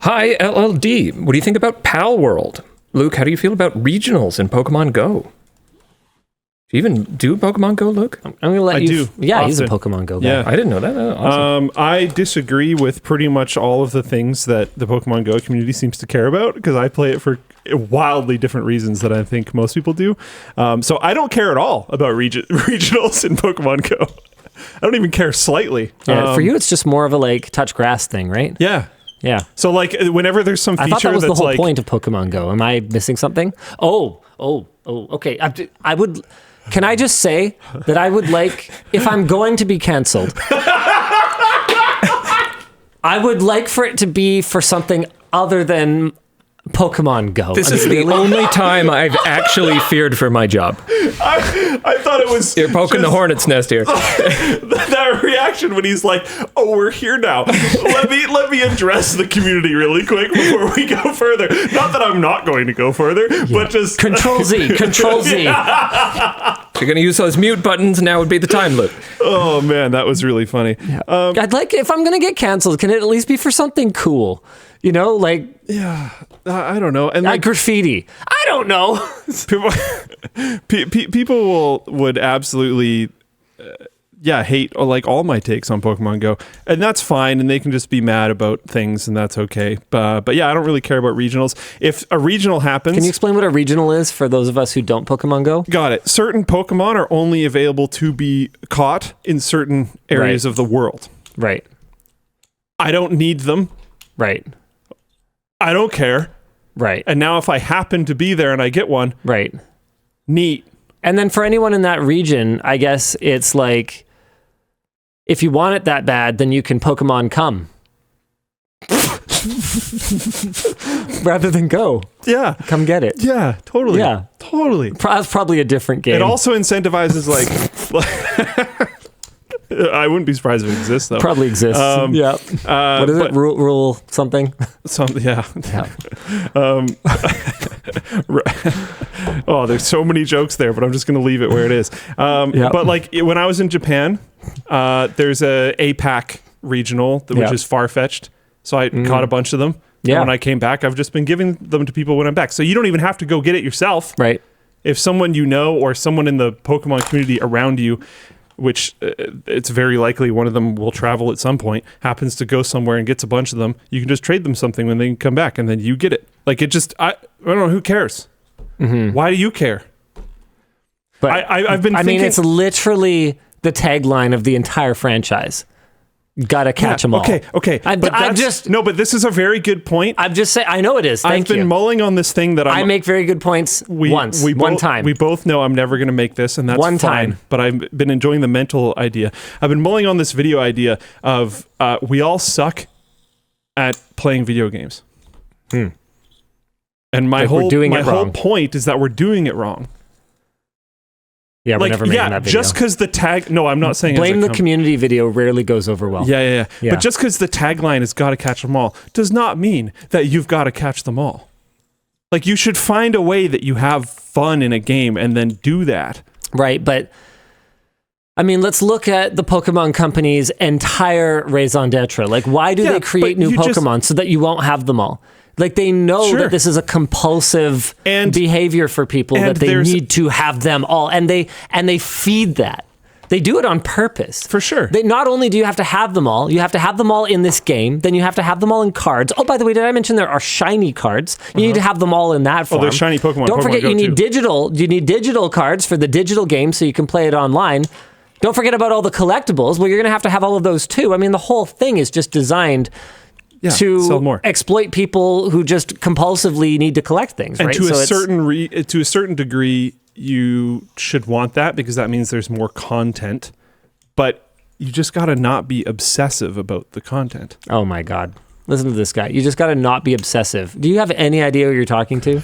Hi, LLD. What do you think about Palworld? Luke, how do you feel about regionals in Pokemon Go? Do you even do Pokemon Go, Luke? I'm going to let you... do. Yeah, often. he's a Pokemon Go guy. Yeah. I didn't know that. Awesome. I disagree with pretty much all of the things that the Pokemon Go community seems to care about because I play it for wildly different reasons that I think most people do. So I don't care at all about regionals in Pokemon Go. I don't even care slightly. Yeah, for you, it's just more of a like touch grass thing, right? Yeah. Yeah. So like whenever there's some feature I thought that was the that's whole like, point of Pokemon Go. Am I missing something? Oh, okay. I would... Can I just say that I would like, if I'm going to be canceled, I would like for it to be for something other than Pokemon Go. This is the only time I've actually feared for my job. I thought it was... You're poking the hornet's nest here. That reaction when he's like, "Oh, we're here now. Let me address the community really quick before we go further." Not that I'm not going to go further, but just Control Z. If you're going to use those mute buttons, now would be the time, Luke. Oh man, that was really funny. Yeah. I'd like, if I'm going to get canceled, can it at least be for something cool? You know, like... Yeah, I don't know. And like like graffiti. I don't know. people would absolutely hate like all my takes on Pokemon Go, and that's fine, and they can just be mad about things, and that's okay. But yeah, I don't really care about regionals. If a regional happens, Can you explain what a regional is for those of us who don't Pokemon Go? got it. Certain Pokemon are only available to be caught in certain areas of the world. Right. I don't need them. Right. I don't care. Right. And now if I happen to be there and I get one, Right. neat. And then for anyone in that region, I guess it's like, if you want it that bad, then you can Pokemon come. Rather than go. Yeah. Come get it. Yeah, totally. Yeah. Totally. That's probably a different game. It also incentivizes like I wouldn't be surprised if it exists though. probably exists. Yeah. What is it? Rule something? Yeah. Yeah. Oh, there's so many jokes there, but I'm just going to leave it where it is. But like when I was in Japan, there's a APAC regional, which is far-fetched. So I caught a bunch of them. Yeah. And when I came back, I've just been giving them to people when I'm back. So you don't even have to go get it yourself. Right. If someone you know or someone in the Pokemon community around you, which it's very likely one of them will travel at some point, happens to go somewhere and gets a bunch of them, you can just trade them something when they come back and then you get it. Like it just, I don't know, who cares? Mm-hmm. Why do you care? But I've been thinking... it's literally the tagline of the entire franchise. Gotta catch them all. Okay. But this is a very good point. I'm just saying, I know it is. Thank you. I've been mulling on this thing that I make very good points one time. We both know I'm never going to make this, and that's one fine. time. But I've been enjoying the mental idea. I've been mulling on this video idea of we all suck at playing video games. And my whole point is that we're doing it wrong. Yeah, we're never making that video. Just because the tag... No, I'm not saying... Blame the community video rarely goes over well. Yeah. But just because the tagline is "gotta catch them all" does not mean that you've got to catch them all. Like, you should find a way that you have fun in a game and then do that. Right, but... I mean, let's look at the Pokemon Company's entire raison d'etre. Like, why do they create new Pokemon so that you won't have them all? Like, they know that this is a compulsive behavior for people, that they need to have them all, and they feed that. They do it on purpose. For sure. Not only do you have to have them all, you have to have them all in this game, then you have to have them all in cards. Oh, by the way, did I mention there are shiny cards? You need to have them all in that form. Oh, there's shiny Pokemon. Don't forget, you need digital cards for the digital game so you can play it online. Don't forget about all the collectibles. Well, you're going to have all of those too. I mean, the whole thing is just designed to exploit people who just compulsively need to collect things, and right? to a certain degree, you should want that because that means there's more content. But you just got to not be obsessive about the content. Oh my God. Listen to this guy. You just got to not be obsessive. Do you have any idea who you're talking to?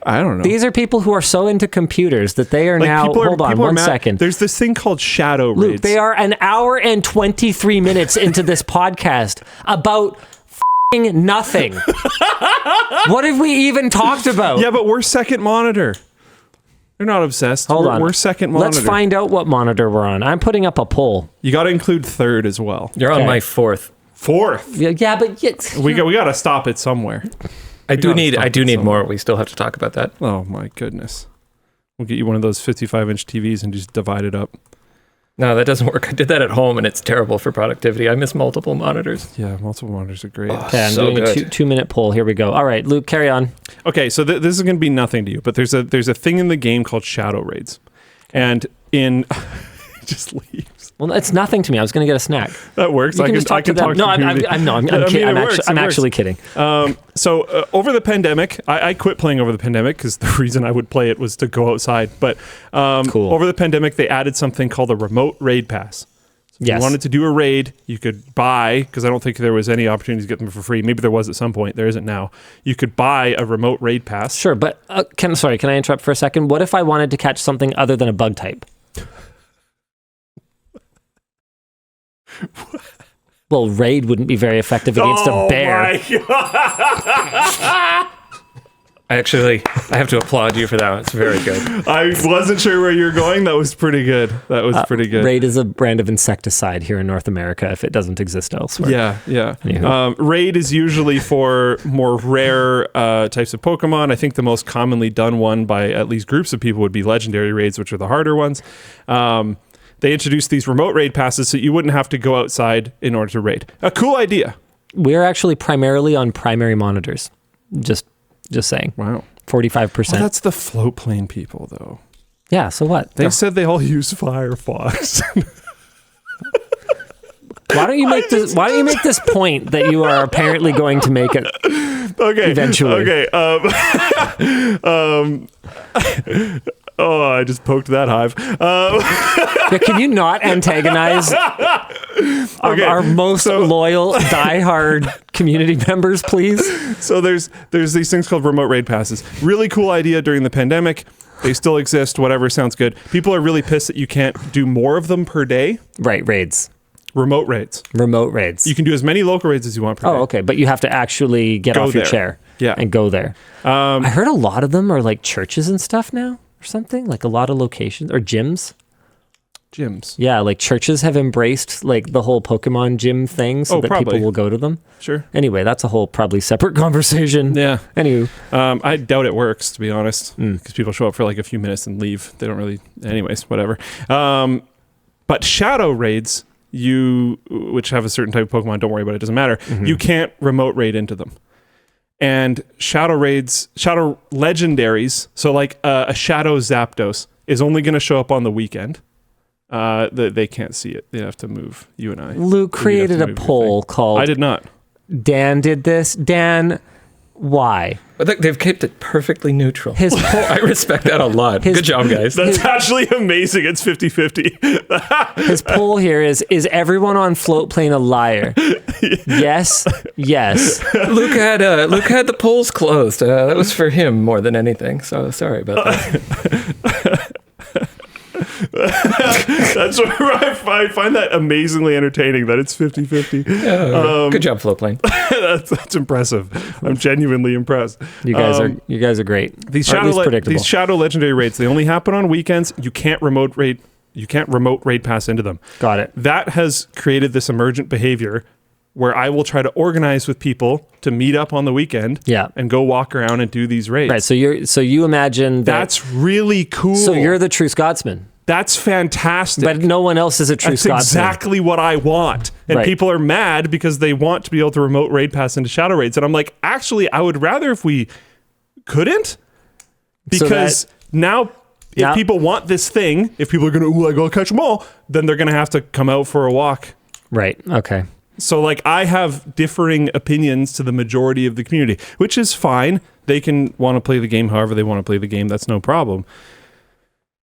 I don't know. These are people who are so into computers that they are now... Hold on one second. There's this thing called shadow raids. Luke, they are an hour and 23 minutes into this podcast about f***ing nothing. What have we even talked about? Yeah, but we're second monitor. They're not obsessed. Hold on. We're second monitor. Let's find out what monitor we're on. I'm putting up a poll. You got to include third as well. You're on my fourth. Fourth. Yeah, but We got to stop it somewhere. I do need more. We still have to talk about that. Oh my goodness. We'll get you one of those 55-inch TVs and just divide it up. No, that doesn't work. I did that at home, and it's terrible for productivity. I miss multiple monitors. Yeah, multiple monitors are great. Okay, I'm doing a 2-minute poll. Here we go. All right, Luke, carry on. Okay, so this is going to be nothing to you, but there's a thing in the game called shadow raids, and in just leaves. Well, it's nothing to me. I was going to get a snack. That works. You I can talk to talk. them. I'm kidding. I'm actually kidding. So over the pandemic, I quit playing over the pandemic because the reason I would play it was to go outside. But cool. Over the pandemic, they added something called a remote raid pass. So if you wanted to do a raid, you could buy, because I don't think there was any opportunity to get them for free. Maybe there was at some point. There isn't now. You could buy a remote raid pass. Sure, but can I interrupt for a second? What if I wanted to catch something other than a bug type? Well, raid wouldn't be very effective against a bear. My God. I have to applaud you for that one. It's very good. I wasn't sure where you were going. That was pretty good. Raid is a brand of insecticide here in North America if it doesn't exist elsewhere. Yeah. Raid is usually for more rare types of Pokemon. I think the most commonly done one by at least groups of people would be legendary raids, which are the harder ones. They introduced these remote raid passes so you wouldn't have to go outside in order to raid. A cool idea. We're actually primarily on primary monitors. Just saying. Wow. 45%. Well, that's the float plane people, though. Yeah, so what? They said they all use Firefox. Why don't you make this point that you are apparently going to make it eventually? Okay. I just poked that hive. Can you not antagonize our most loyal, diehard community members, please? So there's these things called remote raid passes. Really cool idea during the pandemic. They still exist. Whatever, sounds good. People are really pissed that you can't do more of them per day. Right, raids. Remote raids. You can do as many local raids as you want per day. Oh, okay. But you have to actually get off your chair and go there. I heard a lot of them are like churches and stuff now or something, like a lot of locations or gyms. Yeah, like churches have embraced like the whole Pokemon gym thing so that people will go to them. Sure. Anyway, that's a whole probably separate conversation. Yeah. Anywho. I doubt it works, to be honest, because people show up for like a few minutes and leave. They don't really... Anyways, whatever. But shadow raids... which have a certain type of Pokemon, don't worry about it, doesn't matter. You can't remote raid into them. And shadow legendaries, so like a Shadow Zapdos is only going to show up on the weekend. They can't see it. They have to move, you and I. Luke created a poll called... I did not. Dan did this. Dan, why? But they've kept it perfectly neutral. His poll, I respect that a lot. Good job, guys. That's actually amazing. It's 50-50. His poll here is everyone on Float Plane a liar? Yes. Luke had the polls closed. That was for him more than anything. So sorry about that. That's where I find that amazingly entertaining that it's 50-50. Yeah, good job, Floatplane. That's impressive. I'm genuinely impressed. You guys are great. These shadow legendary raids, they only happen on weekends. You can't remote raid pass into them. Got it. That has created this emergent behavior where I will try to organize with people to meet up on the weekend and go walk around and do these raids. Right. So you imagine that's really cool. So you're the true Scotsman. That's fantastic. But no one else is a true Scotsman. That's exactly what I want. And people are mad because they want to be able to remote raid pass into shadow raids. And I'm like, actually, I would rather if we couldn't. Because now if people want this thing, if people are going to, I go catch them all, then they're going to have to come out for a walk. Right. Okay. So like I have differing opinions to the majority of the community, which is fine. They can want to play the game however they want to play the game. That's no problem.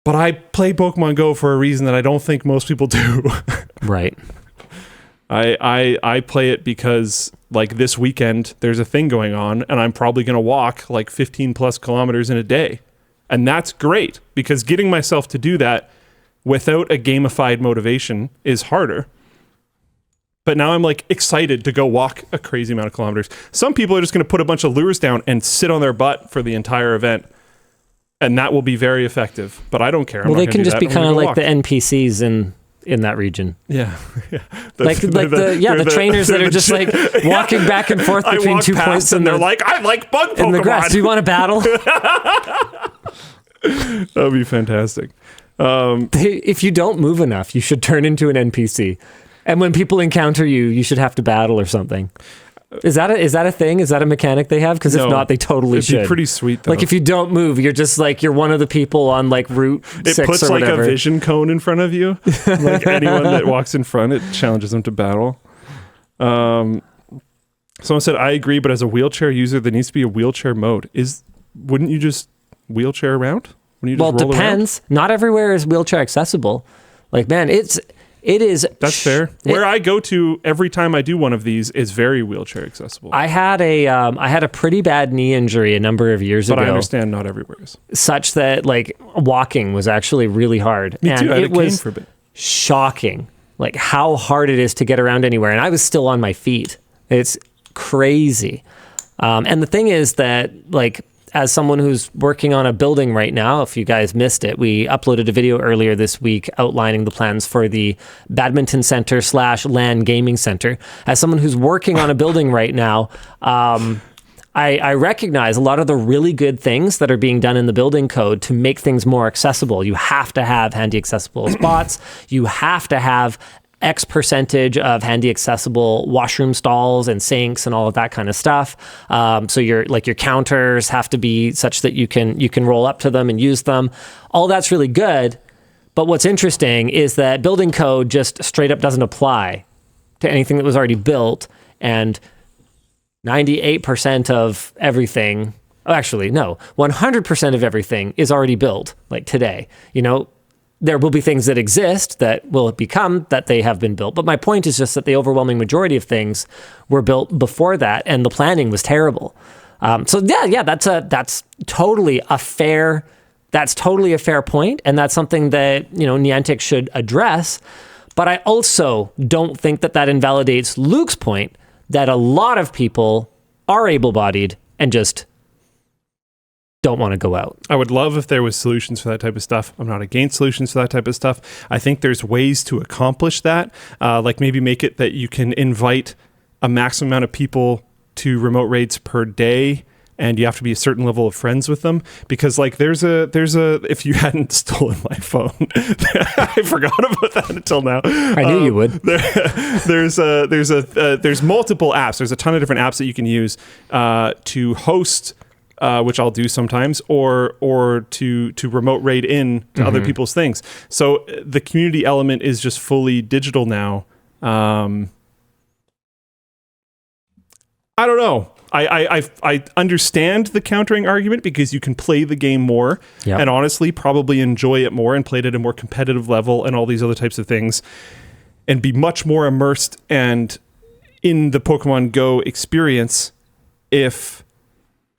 But I play Pokemon Go for a reason that I don't think most people do. Right. I play it because like this weekend there's a thing going on and I'm probably going to walk like 15 plus kilometers in a day. And that's great because getting myself to do that without a gamified motivation is harder. But now I'm like excited to go walk a crazy amount of kilometers. Some people are just going to put a bunch of lures down and sit on their butt for the entire event. And that will be very effective. But I don't care. Well, they can just be kind of like the NPCs in that region. Yeah. The trainers that are just like walking back and forth between 2 points, and they're like, I like bug Pokemon. In the grass. Do you want to battle? That would be fantastic. If you don't move enough, you should turn into an NPC. And when people encounter you, you should have to battle or something. Is that a thing? Is that a mechanic they have? Because if not, they totally should. It'd be pretty sweet, though. Like, if you don't move, you're just like, you're one of the people on like Route 6 or whatever. It puts like a vision cone in front of you. Like anyone that walks in front, it challenges them to battle. Someone said, I agree, but as a wheelchair user, there needs to be a wheelchair mode. Wouldn't you just wheelchair around? Well, it depends. Around? Not everywhere is wheelchair accessible. Like, man, it is. That's fair. Where I go to every time I do one of these is very wheelchair accessible. I had a pretty bad knee injury a number of years ago. But I understand not everywhere is. Such that like walking was actually really hard. Me too. It was for a bit. Shocking, like how hard it is to get around anywhere. And I was still on my feet. It's crazy. And the thing is that like, as someone who's working on a building right now, if you guys missed it, we uploaded a video earlier this week outlining the plans for the badminton center / LAN gaming center. As someone who's working on a building right now, I recognize a lot of the really good things that are being done in the building code to make things more accessible. You have to have handy accessible spots. You have to have X percentage of handy accessible washroom stalls and sinks and all of that kind of stuff. So your counters have to be such that you can roll up to them and use them. All that's really good. But what's interesting is that building code just straight up doesn't apply to anything that was already built. And 98% of everything, actually, no, 100% of everything is already built, like today. You know, there will be things that exist that will become that they have been built. But my point is just that the overwhelming majority of things were built before that, and the planning was terrible. That's totally a fair point, and that's something that Niantic should address. But I also don't think that invalidates Luke's point that a lot of people are able-bodied and just don't want to go out. I would love if there was solutions for that type of stuff. I'm not against solutions for that type of stuff. I think there's ways to accomplish that. Like maybe make it that you can invite a maximum amount of people to remote raids per day, and you have to be a certain level of friends with them. Because like there's a if you hadn't stolen my phone, I forgot about that until now. I knew you would. There's multiple apps. There's a ton of different apps that you can use to host. Which I'll do sometimes, or to remote raid in to other people's things. So the community element is just fully digital now. I don't know. I understand the countering argument because you can play the game more and honestly probably enjoy it more and play it at a more competitive level and all these other types of things and be much more immersed and in the Pokemon Go experience if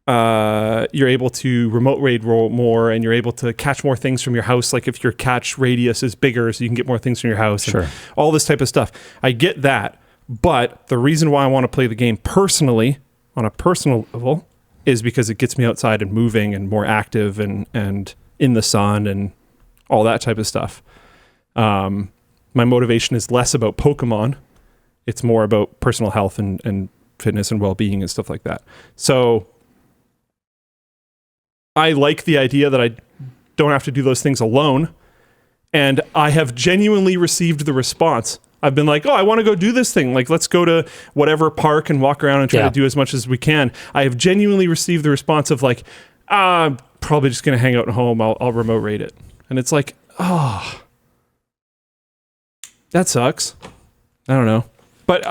you're able to remote raid roll more and you're able to catch more things from your house. Like if your catch radius is bigger, so you can get more things from your house. Sure. And all this type of stuff. I get that. But the reason why I want to play the game personally, on a personal level, is because it gets me outside and moving and more active and in the sun and all that type of stuff. My motivation is less about Pokemon. It's more about personal health and fitness and well-being and stuff like that. So I like the idea that I don't have to do those things alone. And I have genuinely received the response. I've been like, I want to go do this thing. Like, let's go to whatever park and walk around and try to do as much as we can. I have genuinely received the response of like, I'm probably just going to hang out at home. I'll remote raid it. And it's like, that sucks. I don't know. But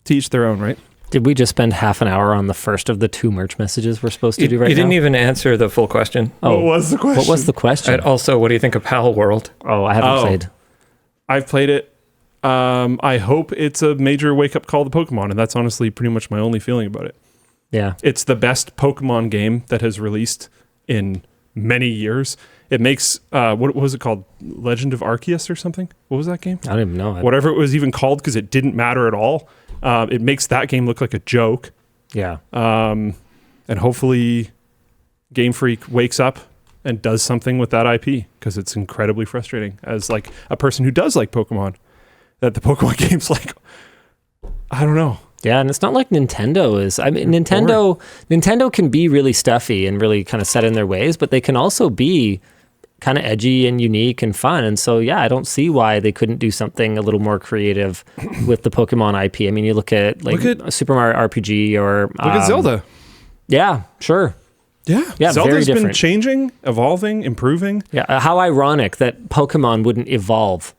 to each their own, right? Did we just spend half an hour on the first of the 2 merch messages we're supposed to do right now? You didn't even answer the full question. What was the question? What was the question? And also, what do you think of Palworld? I haven't played. I've played it. I hope it's a major wake-up call to Pokemon, and that's honestly pretty much my only feeling about it. Yeah. It's the best Pokemon game that has released in many years. It makes, what was it called? Legend of Arceus or something? What was that game? I don't even know. Whatever it was even called, because it didn't matter at all. It makes that game look like a joke. Yeah. And hopefully Game Freak wakes up and does something with that IP, because it's incredibly frustrating as like a person who does like Pokemon, that the Pokemon game's like, I don't know. Yeah, and it's not like Nintendo is. I mean, Nintendo can be really stuffy and really kind of set in their ways, but they can also be kind of edgy and unique and fun. And so, yeah, I don't see why they couldn't do something a little more creative with the Pokemon IP. I mean, you look at Super Mario RPG or look at Zelda. Yeah, sure. Yeah, Zelda's been changing, evolving, improving. Yeah, how ironic that Pokemon wouldn't evolve